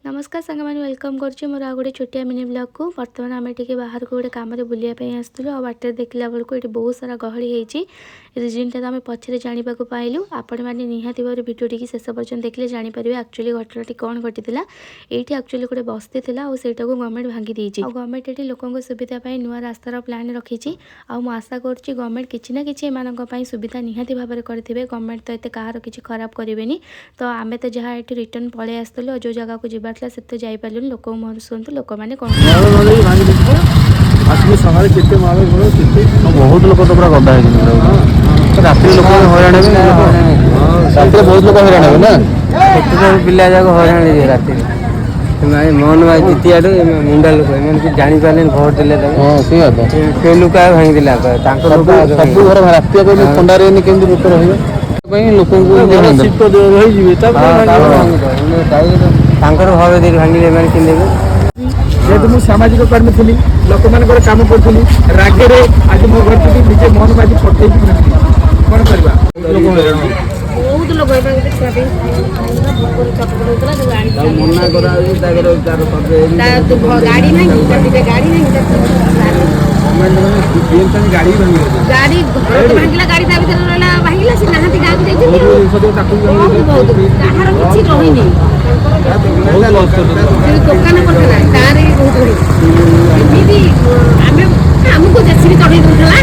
नमस्कार सांग मैंने वेलकम करुच्ची मोर आ गोटे छोटिया मिनी ब्लॉग को। बर्तमान आम टे बाहर को गोटे कम बुलापी आसलु आ बाटर देखला बेलू ये बहुत सारा गहली होती रिजनटा तो आम पछे जानवा पाइलु। आपण मैंने निहाती भाव भिडियो टी शेष पर्यटन देखले जापर एक्चुअली घटना कौन घटी ये एक्चुअली गोटे बस्ती थी आईटा को गवर्नमेंट भांगी देती गवर्नमेंट ये लोकों सुविधा नुआ रास्तार प्लान रखी आशा करुच्ची गवर्नमेंट किसी ना कि सुविधा निहाती भाव करेंगे। गवर्नमेंट तो ये कହାର किसी खराब करेनि तो आम तो जहाँ ये रिटर्न पलि आसलु जो जगह को जीवार से तो जापारू लोक मुहर शुणु लोक मैंने कौन बहुत लोग तो पूरा गदा रात लोक हईराण बहुत लोग हईराण हे ना पिला जाक हईराण रात मोहन भाई जितिया मुंडा लोक जानी पारे भोट देले लुका भांगी सब घर रात थंडारे केमी लोक रही लोक भाव दे भांगे जेहेतु मुझे सामाजिक कर्मी थी लोक मान कम करी रागे आज मो घर निजे मोहन बाजी पटे कौन करवा बहुत लोग मना गाड़ी नहीं गाड़ी गाड़ी भांगिला गाड़ी भांगिला से नहाती गाड़ी दुकान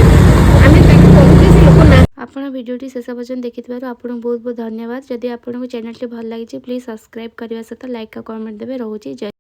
आपण भिडियोटी शेष पर्यटन देखि आपको बहुत बहुत धन्यवाद। जदि आपको चैनल भल लगी प्लीज सब्सक्राइब करने सहित लाइक कमेंट देवे। रोचे जय।